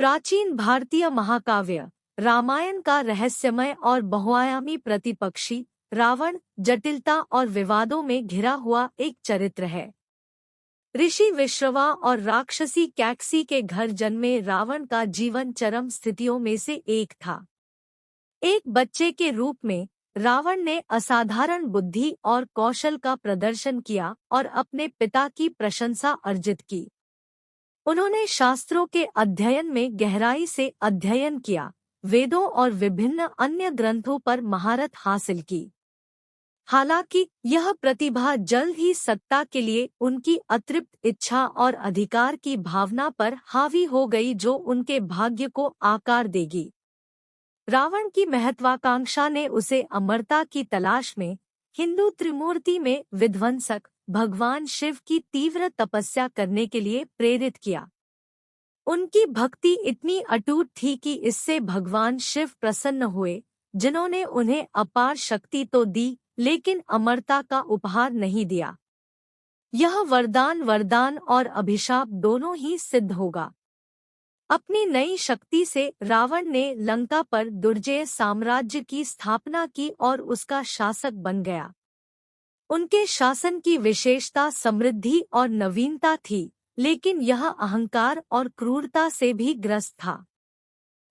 प्राचीन भारतीय महाकाव्य रामायण का रहस्यमय और बहुआयामी प्रतिपक्षी रावण जटिलता और विवादों में घिरा हुआ एक चरित्र है। ऋषि विश्रवा और राक्षसी कैकसी के घर जन्मे रावण का जीवन चरम स्थितियों में से एक था। एक बच्चे के रूप में रावण ने असाधारण बुद्धि और कौशल का प्रदर्शन किया और अपने पिता की प्रशंसा अर्जित की। उन्होंने शास्त्रों के अध्ययन में गहराई से अध्ययन किया, वेदों और विभिन्न अन्य ग्रंथों पर महारत हासिल की। हालांकि यह प्रतिभा जल्द ही सत्ता के लिए उनकी अतृप्त इच्छा और अधिकार की भावना पर हावी हो गई, जो उनके भाग्य को आकार देगी। रावण की महत्वाकांक्षा ने उसे अमरता की तलाश में हिंदू त्रिमूर्ति में विध्वंसक भगवान शिव की तीव्र तपस्या करने के लिए प्रेरित किया। उनकी भक्ति इतनी अटूट थी कि इससे भगवान शिव प्रसन्न हुए, जिन्होंने उन्हें अपार शक्ति तो दी लेकिन अमरता का उपहार नहीं दिया। यह वरदान और अभिशाप दोनों ही सिद्ध होगा। अपनी नई शक्ति से रावण ने लंका पर दुर्जय साम्राज्य की स्थापना की और उसका शासक बन गया। उनके शासन की विशेषता समृद्धि और नवीनता थी, लेकिन यह अहंकार और क्रूरता से भी ग्रस्त था।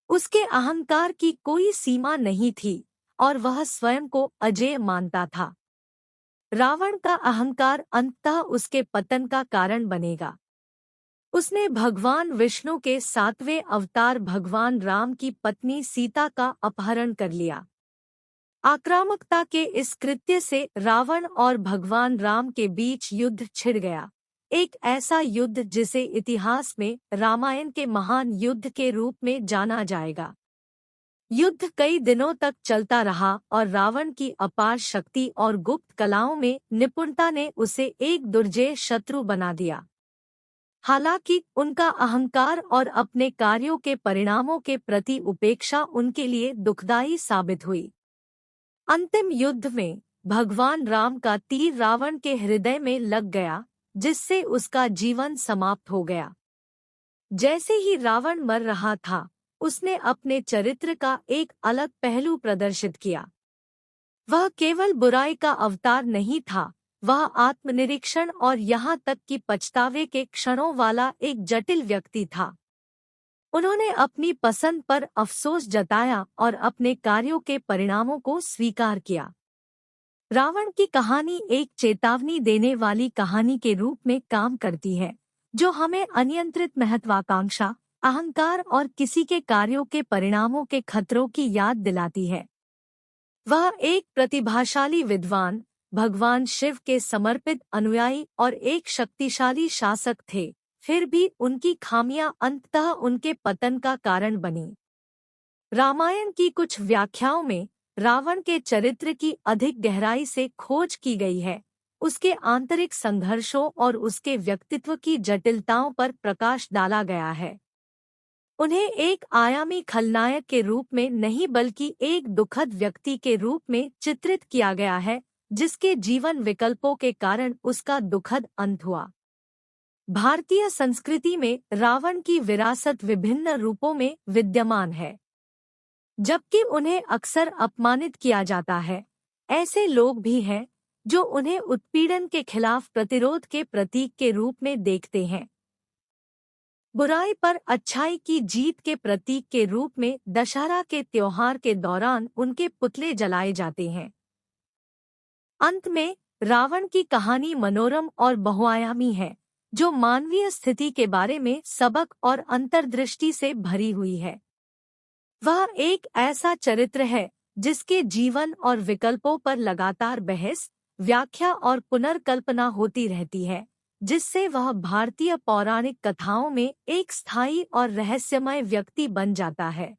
उसके अहंकार की कोई सीमा नहीं थी और वह स्वयं को अजेय मानता था। रावण का अहंकार अंततः उसके पतन का कारण बनेगा। उसने भगवान विष्णु के 7वें अवतार भगवान राम की पत्नी सीता का अपहरण कर लिया। आक्रामकता के इस कृत्य से रावण और भगवान राम के बीच युद्ध छिड़ गया, एक ऐसा युद्ध जिसे इतिहास में रामायण के महान युद्ध के रूप में जाना जाएगा। युद्ध कई दिनों तक चलता रहा और रावण की अपार शक्ति और गुप्त कलाओं में निपुणता ने उसे एक दुर्जय शत्रु बना दिया। हालांकि उनका अहंकार और अपने कार्यों के परिणामों के प्रति उपेक्षा उनके लिए दुखदायी साबित हुई। अंतिम युद्ध में भगवान राम का तीर रावण के हृदय में लग गया, जिससे उसका जीवन समाप्त हो गया। जैसे ही रावण मर रहा था, उसने अपने चरित्र का एक अलग पहलू प्रदर्शित किया। वह केवल बुराई का अवतार नहीं था, वह आत्मनिरीक्षण और यहाँ तक कि पछतावे के क्षणों वाला एक जटिल व्यक्ति था। उन्होंने अपनी पसंद पर अफसोस जताया और अपने कार्यों के परिणामों को स्वीकार किया। रावण की कहानी एक चेतावनी देने वाली कहानी के रूप में काम करती है, जो हमें अनियंत्रित महत्वाकांक्षा, अहंकार और किसी के कार्यों के परिणामों के खतरों की याद दिलाती है। वह एक प्रतिभाशाली विद्वान, भगवान शिव के समर्पित अनुयायी और एक शक्तिशाली शासक थे, फिर भी उनकी खामियां अंततः उनके पतन का कारण बनी। रामायण की कुछ व्याख्याओं में रावण के चरित्र की अधिक गहराई से खोज की गई है, उसके आंतरिक संघर्षों और उसके व्यक्तित्व की जटिलताओं पर प्रकाश डाला गया है। उन्हें एक आयामी खलनायक के रूप में नहीं बल्कि एक दुखद व्यक्ति के रूप में चित्रित किया गया है, जिसके जीवन विकल्पों के कारण उसका दुखद अंत हुआ। भारतीय संस्कृति में रावण की विरासत विभिन्न रूपों में विद्यमान है। जबकि उन्हें अक्सर अपमानित किया जाता है, ऐसे लोग भी हैं जो उन्हें उत्पीड़न के खिलाफ प्रतिरोध के प्रतीक के रूप में देखते हैं। बुराई पर अच्छाई की जीत के प्रतीक के रूप में दशहरा के त्योहार के दौरान उनके पुतले जलाए जाते हैं। अंत में रावण की कहानी मनोरम और बहुआयामी है, जो मानवीय स्थिति के बारे में सबक और अंतर्दृष्टि से भरी हुई है। वह एक ऐसा चरित्र है जिसके जीवन और विकल्पों पर लगातार बहस, व्याख्या और पुनर्कल्पना होती रहती है, जिससे वह भारतीय पौराणिक कथाओं में एक स्थायी और रहस्यमय व्यक्ति बन जाता है।